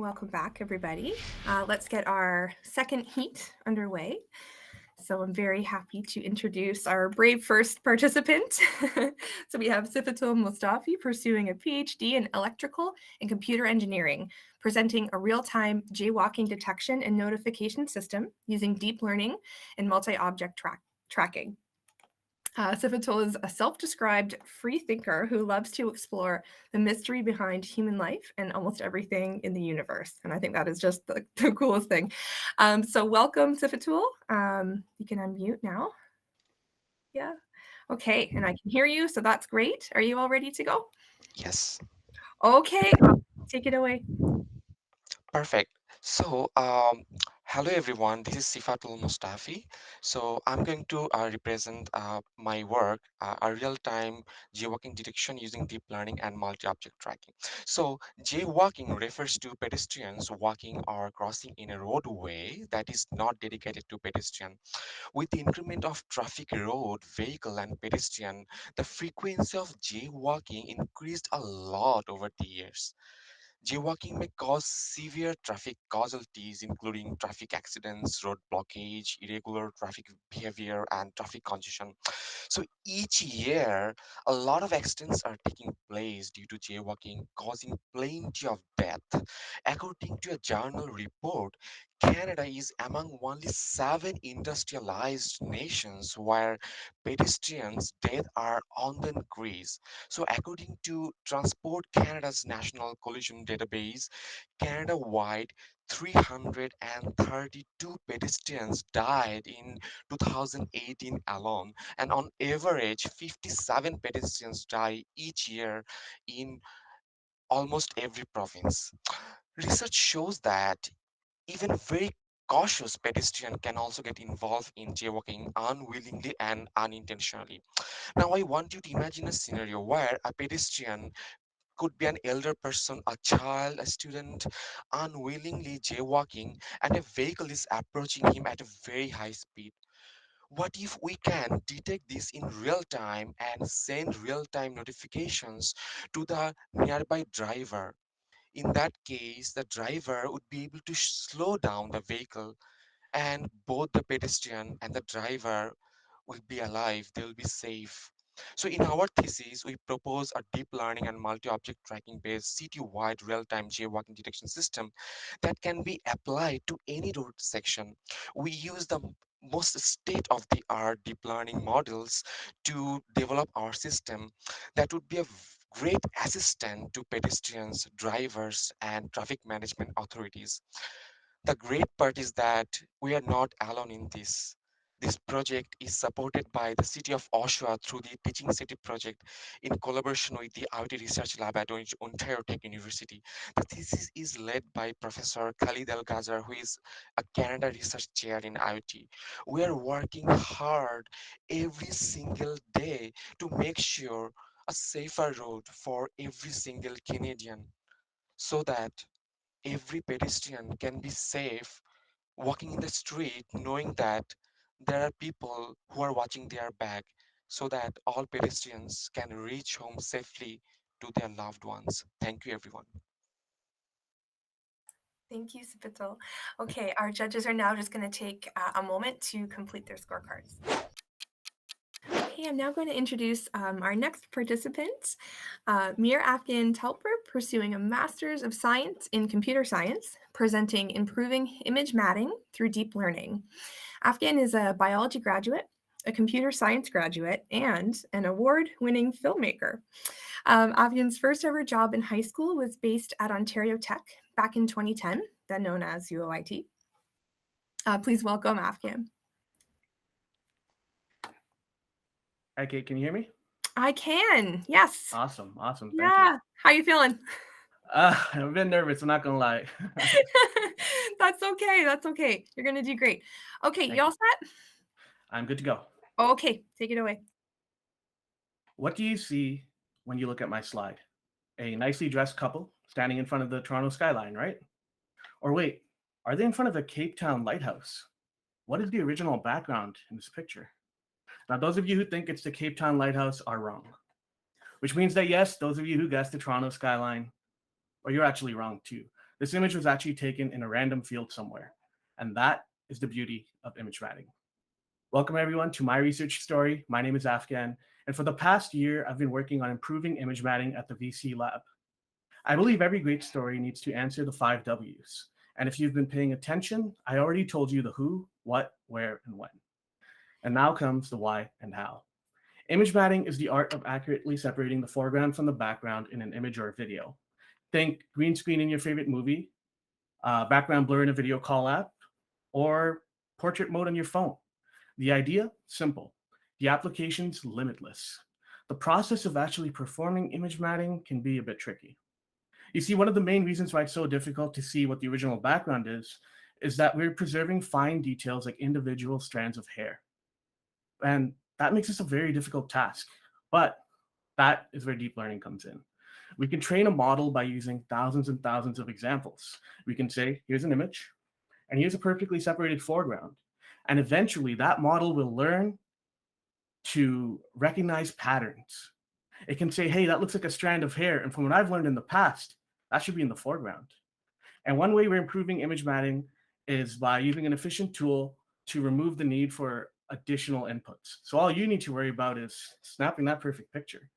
Welcome back, everybody. Let's get our second heat underway. So I'm very happy to introduce our brave first participant. So we have Sifatul Mustafi pursuing a PhD in electrical and computer engineering, presenting a real-time jaywalking detection and notification system using deep learning and multi-object tracking. Sifatul is a self-described free thinker who loves to explore the mystery behind human life and almost everything in the universe. And I think that is just the coolest thing. So welcome, Sifatul. You can unmute now. Yeah. Okay, and I can hear you, so that's great. Are you all ready to go? Yes, Okay, take it away. perfect. So, hello everyone. This is Sifatul Mustafi. So, I'm going to represent my work, a real-time jaywalking detection using deep learning and multi-object tracking. So, jaywalking refers to pedestrians walking or crossing in a roadway that is not dedicated to pedestrian. With the increment of traffic, road, vehicle, and pedestrian, the frequency of jaywalking increased a lot over the years. Jaywalking may cause severe traffic casualties, including traffic accidents, road blockage, irregular traffic behavior, and traffic congestion. So each year, a lot of accidents are taking place due to jaywalking, causing plenty of death. According to a journal report, Canada is among only 7 industrialized nations where pedestrians' deaths are on the increase. So, according to Transport Canada's National Collision Database, Canada-wide 332 pedestrians died in 2018 alone, and on average, 57 pedestrians die each year in almost every province. Research shows that even very cautious pedestrian can also get involved in jaywalking unwillingly and unintentionally. Now, I want you to imagine a scenario where a pedestrian could be an elder person, a child, a student, unwillingly jaywalking, and a vehicle is approaching him at a very high speed. What if we can detect this in real time and send real time notifications to the nearby driver? In that case, the driver would be able to slow down the vehicle, and both the pedestrian and the driver will be alive, they will be safe. So in our thesis, we propose a deep learning and multi-object tracking based city-wide real-time jaywalking detection system that can be applied to any road section. We use the most state-of-the-art deep learning models to develop our system that would be a great assistant to pedestrians, drivers, and traffic management authorities. The great part is that we are not alone in this. This project is supported by the City of Oshawa through the Teaching City project in collaboration with the IoT Research Lab at Ontario Tech University. The thesis is led by Professor Khalid El Ghazar, who is a Canada Research Chair in IoT. We are working hard every single day to make sure a safer road for every single Canadian so that every pedestrian can be safe walking in the street knowing that there are people who are watching their back so that all pedestrians can reach home safely to their loved ones. Thank you, everyone. Thank you, Sifatul. Okay, our judges are now just going to take a moment to complete their scorecards. Okay, I'm now going to introduce our next participant, Mir Afghan Telper, pursuing a Master's of Science in Computer Science, presenting Improving Image Matting Through Deep Learning. Afghan is a biology graduate, a computer science graduate, and an award-winning filmmaker. Afghan's first ever job in high school was based at Ontario Tech back in 2010, then known as UOIT. Please welcome Afghan. Okay, can you hear me? I can, yes. Awesome. Thank you. Yeah. How you feeling? I'm a bit nervous. I'm not gonna lie. That's okay. That's okay. You're gonna do great. Okay, you Thank all you. set? I'm good to go. Okay, take it away. What do you see when you look at my slide? A nicely dressed couple standing in front of the Toronto skyline, right? Or wait, are they in front of a Cape Town lighthouse? What is the original background in this picture? Now, those of you who think it's the Cape Town lighthouse are wrong, which means that yes, those of you who guessed the Toronto skyline, or you're actually wrong too. This image was actually taken in a random field somewhere. And that is the beauty of image matting. Welcome everyone to my research story. My name is Afghan, and for the past year, I've been working on improving image matting at the VC lab. I believe every great story needs to answer the 5 W's. And if you've been paying attention, I already told you the who, what, where, and when. And now comes the why and how. Image matting is the art of accurately separating the foreground from the background in an image or a video. Think green screen in your favorite movie, background blur in a video call app, or portrait mode on your phone. The idea, simple. The application's limitless. The process of actually performing image matting can be a bit tricky. You see, one of the main reasons why it's so difficult to see what the original background is that we're preserving fine details like individual strands of hair. And that makes this a very difficult task. But that is where deep learning comes in. We can train a model by using thousands and thousands of examples. We can say, here's an image, and here's a perfectly separated foreground. And eventually that model will learn to recognize patterns. It can say, hey, that looks like a strand of hair. And from what I've learned in the past, that should be in the foreground. And one way we're improving image matting is by using an efficient tool to remove the need for additional inputs. So all you need to worry about is snapping that perfect picture.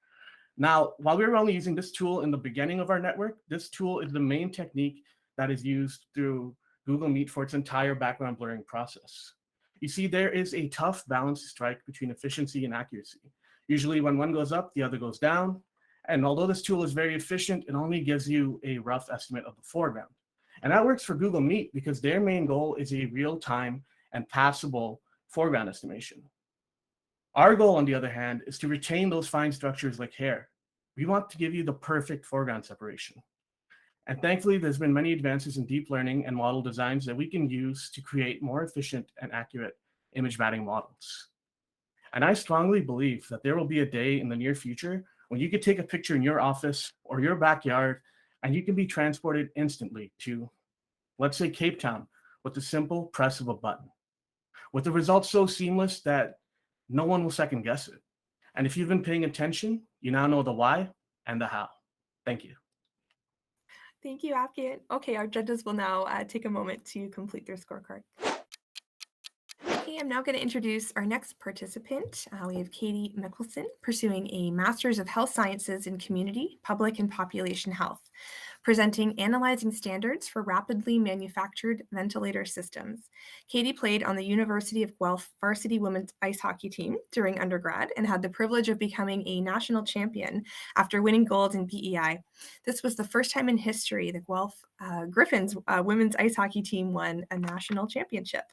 Now, while we were only using this tool in the beginning of our network, this tool is the main technique that is used through Google Meet for its entire background blurring process. You see, there is a tough balance to strike between efficiency and accuracy. Usually when one goes up, the other goes down. And although this tool is very efficient, it only gives you a rough estimate of the foreground. And that works for Google Meet because their main goal is a real-time and passable foreground estimation. Our goal, on the other hand, is to retain those fine structures like hair. We want to give you the perfect foreground separation. And thankfully, there's been many advances in deep learning and model designs that we can use to create more efficient and accurate image matting models. And I strongly believe that there will be a day in the near future when you could take a picture in your office or your backyard and you can be transported instantly to, let's say, Cape Town with the simple press of a button, with the results so seamless that no one will second guess it. And if you've been paying attention, you now know the why and the how. Thank you. Thank you, Afghan. Okay, our judges will now take a moment to complete their scorecard. Okay, I'm now going to introduce our next participant. We have Katie Mickelson, pursuing a Master's of Health Sciences in Community, Public and Population Health, presenting Analyzing Standards for Rapidly Manufactured Ventilator Systems. Katie played on the University of Guelph varsity women's ice hockey team during undergrad and had the privilege of becoming a national champion after winning gold in BEI. This was the first time in history the Guelph Griffins women's ice hockey team won a national championship.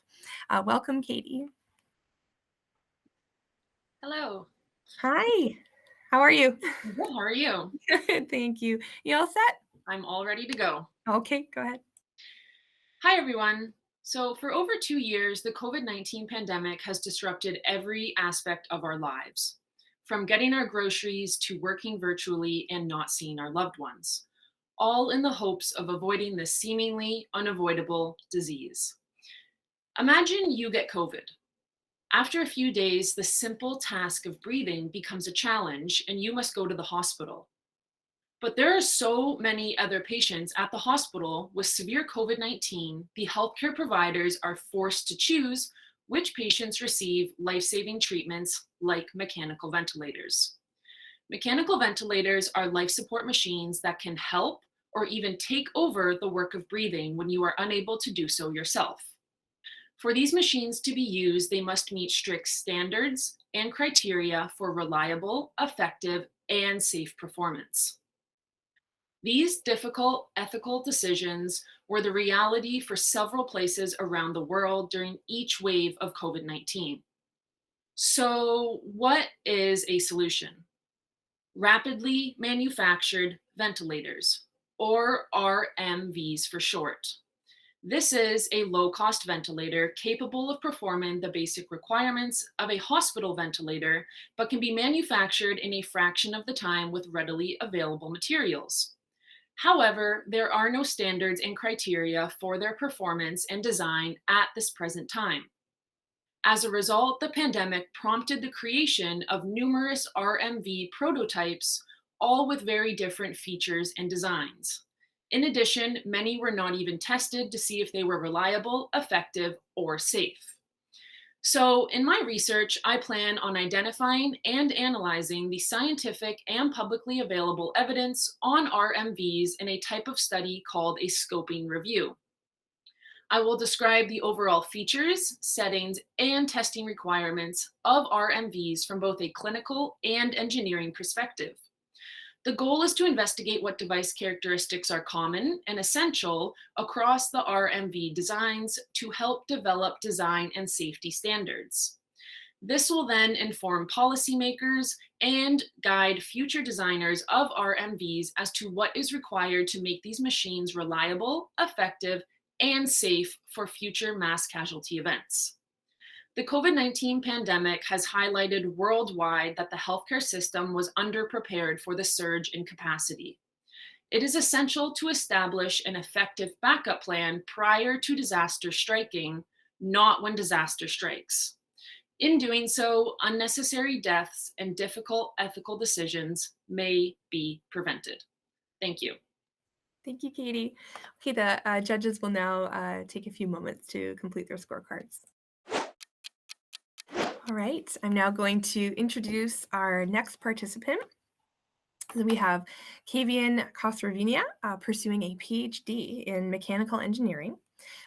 Welcome, Katie. Hello. Hi. How are you? Good. How are you? Good, thank you. You all set? I'm all ready to go. Okay, go ahead. Hi, everyone. So for over 2 years, the COVID-19 pandemic has disrupted every aspect of our lives, from getting our groceries to working virtually and not seeing our loved ones, all in the hopes of avoiding this seemingly unavoidable disease. Imagine you get COVID. After a few days, the simple task of breathing becomes a challenge and you must go to the hospital. But there are so many other patients at the hospital with severe COVID-19, the healthcare providers are forced to choose which patients receive life-saving treatments like mechanical ventilators. Mechanical ventilators are life support machines that can help or even take over the work of breathing when you are unable to do so yourself. For these machines to be used, they must meet strict standards and criteria for reliable, effective, and safe performance. These difficult ethical decisions were the reality for several places around the world during each wave of COVID-19. So, what is a solution? Rapidly manufactured ventilators, or RMVs for short. This is a low-cost ventilator capable of performing the basic requirements of a hospital ventilator, but can be manufactured in a fraction of the time with readily available materials. However, there are no standards and criteria for their performance and design at this present time. As a result, the pandemic prompted the creation of numerous RMV prototypes, all with very different features and designs. In addition, many were not even tested to see if they were reliable, effective, or safe. So, in my research, I plan on identifying and analyzing the scientific and publicly available evidence on RMVs in a type of study called a scoping review. I will describe the overall features, settings, and testing requirements of RMVs from both a clinical and engineering perspective. The goal is to investigate what device characteristics are common and essential across the RMV designs to help develop design and safety standards. This will then inform policymakers and guide future designers of RMVs as to what is required to make these machines reliable, effective, and safe for future mass casualty events. The COVID-19 pandemic has highlighted worldwide that the healthcare system was underprepared for the surge in capacity. It is essential to establish an effective backup plan prior to disaster striking, not when disaster strikes. In doing so, unnecessary deaths and difficult ethical decisions may be prevented. Thank you. Thank you, Katie. Okay, the judges will now take a few moments to complete their scorecards. All right, I'm now going to introduce our next participant. So we have Kavian Khosrovinia pursuing a PhD in mechanical engineering,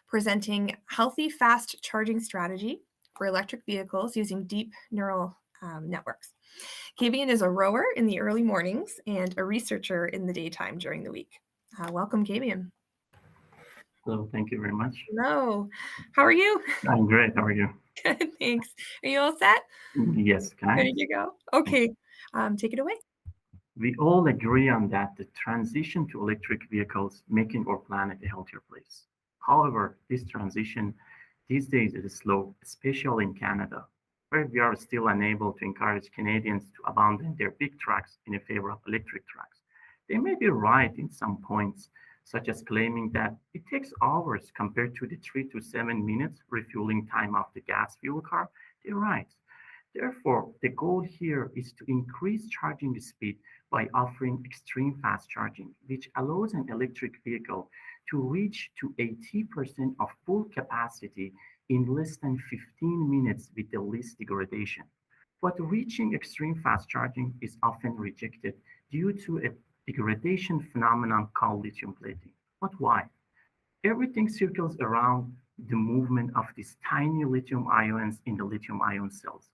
presenting healthy fast charging strategy for electric vehicles using deep neural networks. Kavian is a rower in the early mornings and a researcher in the daytime during the week. Welcome, Kavian. Hello, thank you very much. Hello, how are you? I'm great. How are you? Good, thanks. Are you all set? Yes, can I? Ready to go? Okay, take it away. We all agree on that the transition to electric vehicles making our planet a healthier place. However, this transition these days is slow, especially in Canada, where we are still unable to encourage Canadians to abandon their big trucks in favor of electric trucks. They may be right in some points, such as claiming that it takes hours compared to the 3 to 7 minutes refueling time of the gas fuel car. They're right. Therefore, the goal here is to increase charging speed by offering extreme fast charging, which allows an electric vehicle to reach to 80% of full capacity in less than 15 minutes with the least degradation. But reaching extreme fast charging is often rejected due to a degradation phenomenon called lithium plating. But why? Everything circles around the movement of these tiny lithium ions in the lithium ion cells.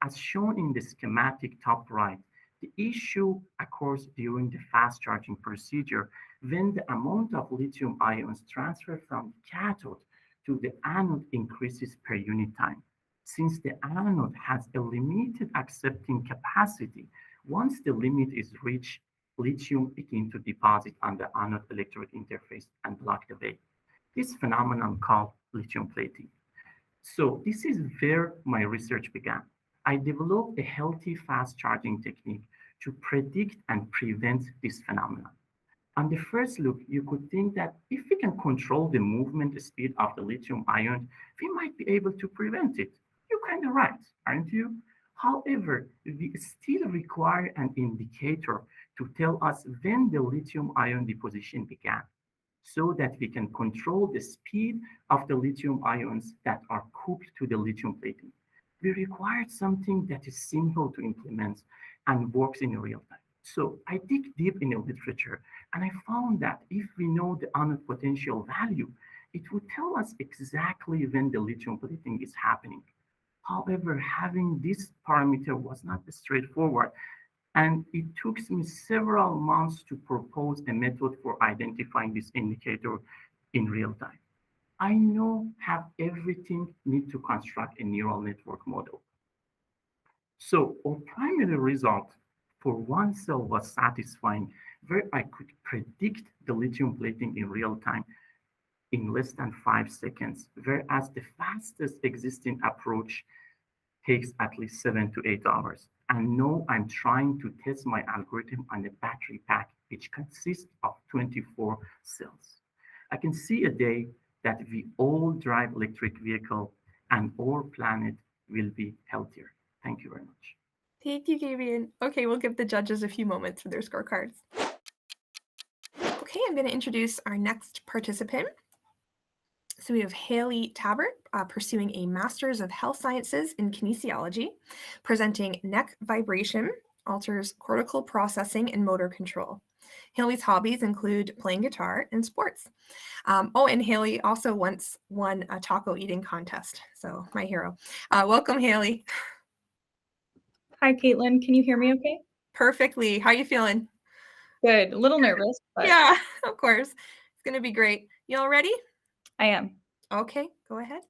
As shown in the schematic top right, the issue occurs during the fast charging procedure when the amount of lithium ions transferred from the cathode to the anode increases per unit time. Since the anode has a limited accepting capacity, once the limit is reached, lithium begins to deposit on the anode electrode interface and block the way. This phenomenon called lithium plating. So this is where my research began. I developed a healthy fast charging technique to predict and prevent this phenomenon. On the first look, you could think that if we can control the movement speed of the lithium ion, we might be able to prevent it. You're kind of right, aren't you? However, we still require an indicator to tell us when the lithium ion deposition began, so that we can control the speed of the lithium ions that are cooked to the lithium plating. We required something that is simple to implement and works in real time. So I dig deep in the literature and I found that if we know the anode potential value, it would tell us exactly when the lithium plating is happening. However, having this parameter was not straightforward, and it took me several months to propose a method for identifying this indicator in real time. I now have everything need to construct a neural network model. So our primary result for one cell was satisfying, where I could predict the lithium plating in real time in less than 5 seconds, whereas the fastest existing approach takes at least 7 to 8 hours. And now I'm trying to test my algorithm on a battery pack, which consists of 24 cells. I can see a day that we all drive electric vehicle and our planet will be healthier. Thank you very much. Thank you, Kavian. Okay, we'll give the judges a few moments for their scorecards. Okay, I'm going to introduce our next participant. So we have Haley Tabbert pursuing a Master's of Health Sciences in Kinesiology, presenting neck vibration alters cortical processing and motor control. Haley's hobbies include playing guitar and sports. And Haley also once won a taco eating contest, so my hero. Welcome, Haley. Hi, Caitlin. Can you hear me okay? Perfectly. How you feeling? Good. A little nervous, but Yeah, of course. It's going to be great. You all ready? I am. Okay, go ahead.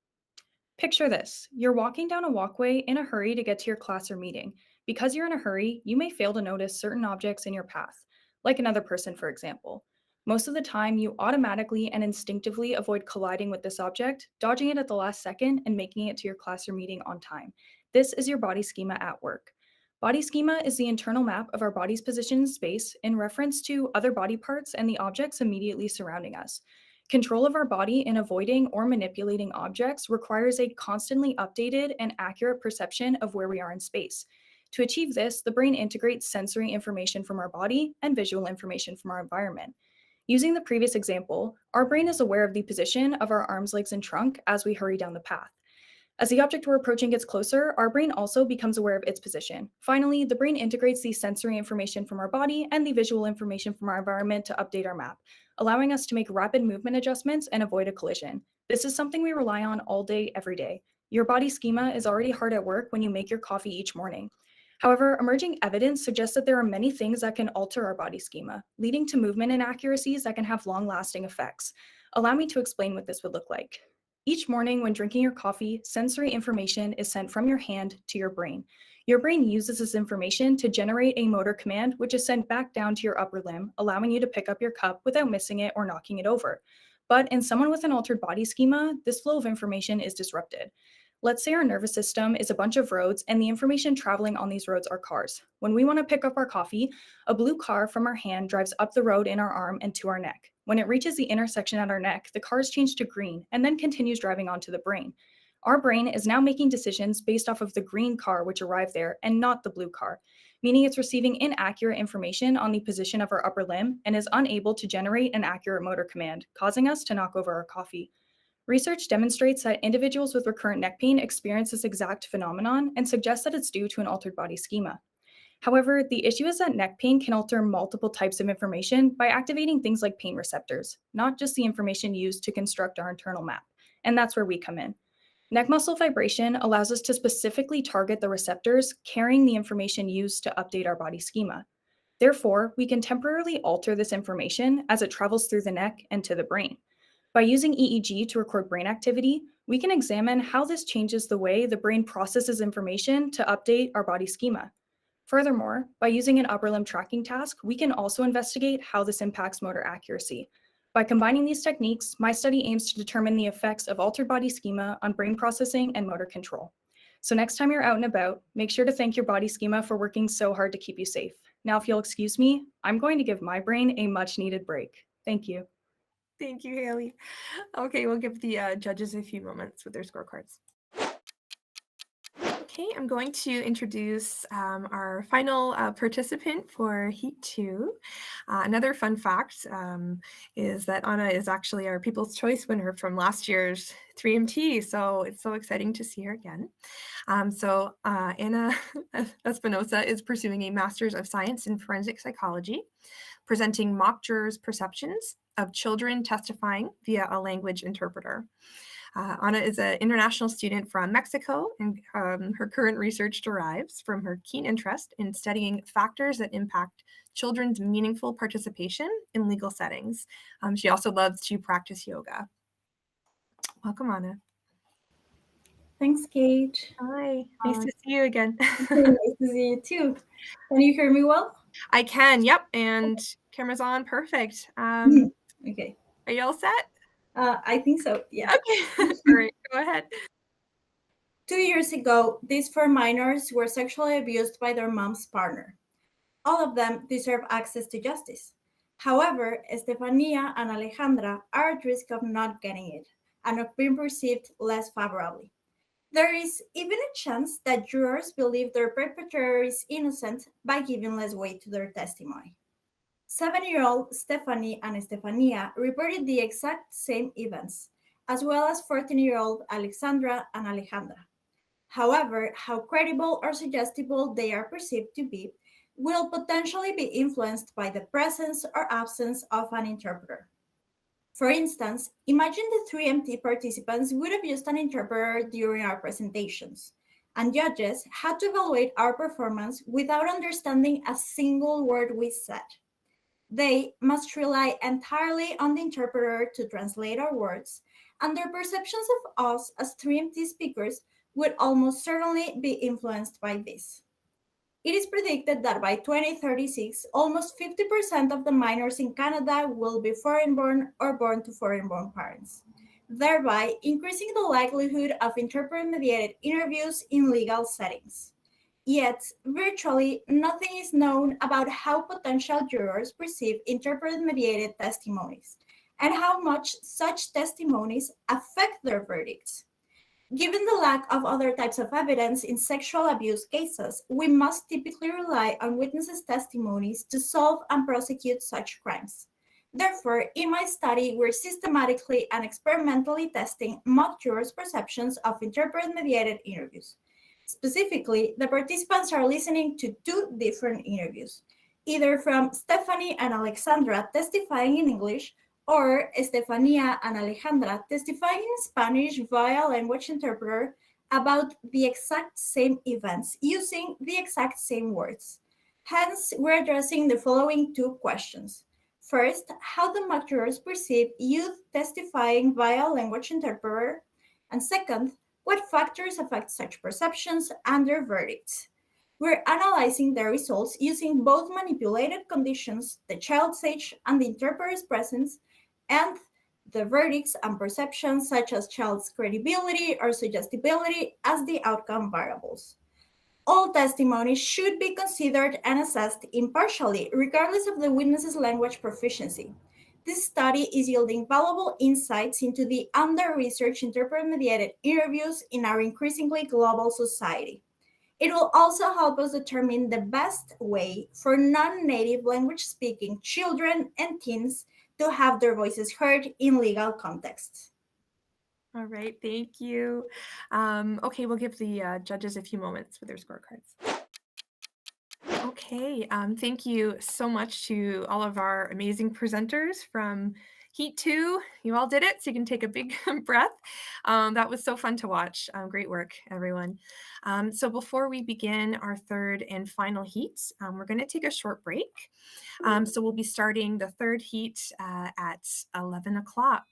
Picture this. You're walking down a walkway in a hurry to get to your class or meeting. Because you're in a hurry, you may fail to notice certain objects in your path, like another person, for example. Most of the time, you automatically and instinctively avoid colliding with this object, dodging it at the last second, and making it to your class or meeting on time. This is your body schema at work. Body schema is the internal map of our body's position in space in reference to other body parts and the objects immediately surrounding us. Control of our body in avoiding or manipulating objects requires a constantly updated and accurate perception of where we are in space. To achieve this, the brain integrates sensory information from our body and visual information from our environment. Using the previous example, our brain is aware of the position of our arms, legs, and trunk as we hurry down the path. As the object we're approaching gets closer, our brain also becomes aware of its position. Finally, the brain integrates the sensory information from our body and the visual information from our environment to update our map, allowing us to make rapid movement adjustments and avoid a collision. This is something we rely on all day, every day. Your body schema is already hard at work when you make your coffee each morning. However, emerging evidence suggests that there are many things that can alter our body schema, leading to movement inaccuracies that can have long-lasting effects. Allow me to explain what this would look like. Each morning when drinking your coffee, sensory information is sent from your hand to your brain. Your brain uses this information to generate a motor command, which is sent back down to your upper limb, allowing you to pick up your cup without missing it or knocking it over. But in someone with an altered body schema, this flow of information is disrupted. Let's say our nervous system is a bunch of roads and the information traveling on these roads are cars. When we want to pick up our coffee, a blue car from our hand drives up the road in our arm and to our neck. When it reaches the intersection at our neck, the cars change to green and then continues driving onto the brain. Our brain is now making decisions based off of the green car which arrived there and not the blue car, meaning it's receiving inaccurate information on the position of our upper limb and is unable to generate an accurate motor command, causing us to knock over our coffee. Research demonstrates that individuals with recurrent neck pain experience this exact phenomenon and suggests that it's due to an altered body schema. However, the issue is that neck pain can alter multiple types of information by activating things like pain receptors, not just the information used to construct our internal map. And that's where we come in. Neck muscle vibration allows us to specifically target the receptors carrying the information used to update our body schema. Therefore, we can temporarily alter this information as it travels through the neck and to the brain. By using EEG to record brain activity, we can examine how this changes the way the brain processes information to update our body schema. Furthermore, by using an upper limb tracking task, we can also investigate how this impacts motor accuracy. By combining these techniques, my study aims to determine the effects of altered body schema on brain processing and motor control. So next time you're out and about, make sure to thank your body schema for working so hard to keep you safe. Now, if you'll excuse me, I'm going to give my brain a much needed break. Thank you. Thank you, Haley. Okay, we'll give the judges a few moments with their scorecards. Okay, I'm going to introduce our final participant for Heat 2. Another fun fact is that Anna is actually our People's Choice winner from last year's 3MT, so it's so exciting to see her again. Anna Espinosa is pursuing a Master's of Science in Forensic Psychology, presenting mock jurors' perceptions of children testifying via a language interpreter. Anna is an international student from Mexico, and her current research derives from her keen interest in studying factors that impact children's meaningful participation in legal settings. She also loves to practice yoga. Welcome, Anna. Thanks, Kate. Hi, nice to see you again. Nice to see you too. Can you hear me well? I can, yep, and camera's on, perfect. Okay. Are you all set? I think so, yeah. Okay, all right, go ahead. 2 years ago, these 4 minors were sexually abused by their mom's partner. All of them deserve access to justice. However, Estefania and Alejandra are at risk of not getting it and of being perceived less favorably. There is even a chance that jurors believe their perpetrator is innocent by giving less weight to their testimony. 7-year-old Stephanie and Estefania reported the exact same events, as well as 14-year-old Alexandra and Alejandra. However, how credible or suggestible they are perceived to be will potentially be influenced by the presence or absence of an interpreter. For instance, imagine the 3MT participants would have used an interpreter during our presentations, and judges had to evaluate our performance without understanding a single word we said. They must rely entirely on the interpreter to translate our words, and their perceptions of us as 3MT speakers would almost certainly be influenced by this. It is predicted that by 2036, almost 50% of the minors in Canada will be foreign-born or born to foreign-born parents, thereby increasing the likelihood of interpreter-mediated interviews in legal settings. Yet, virtually nothing is known about how potential jurors perceive interpreter-mediated testimonies and how much such testimonies affect their verdicts. Given the lack of other types of evidence in sexual abuse cases, we must typically rely on witnesses' testimonies to solve and prosecute such crimes. Therefore, in my study, we're systematically and experimentally testing mock jurors' perceptions of interpreter-mediated interviews. Specifically, the participants are listening to 2 different interviews, either from Stephanie and Alexandra testifying in English or Estefania and Alejandra testifying in Spanish via language interpreter about the exact same events using the exact same words. Hence, we're addressing the following 2 questions. First, how the mock jurors perceive youth testifying via language interpreter, and second, what factors affect such perceptions and their verdicts. We're analyzing the results using both manipulated conditions, the child's age and the interpreter's presence, and the verdicts and perceptions such as child's credibility or suggestibility as the outcome variables. All testimonies should be considered and assessed impartially, regardless of the witness's language proficiency. This study is yielding valuable insights into the under-researched interpreter-mediated interviews in our increasingly global society. It will also help us determine the best way for non-native language-speaking children and teens to have their voices heard in legal contexts. All right, thank you. Okay, we'll give the judges a few moments with their scorecards. Okay, thank you so much to all of our amazing presenters from Heat 2. You all did it, so you can take a big breath. That was so fun to watch. Great work, everyone. So before we begin our 3rd and final heat, we're going to take a short break. So we'll be starting the 3rd heat at 11 o'clock.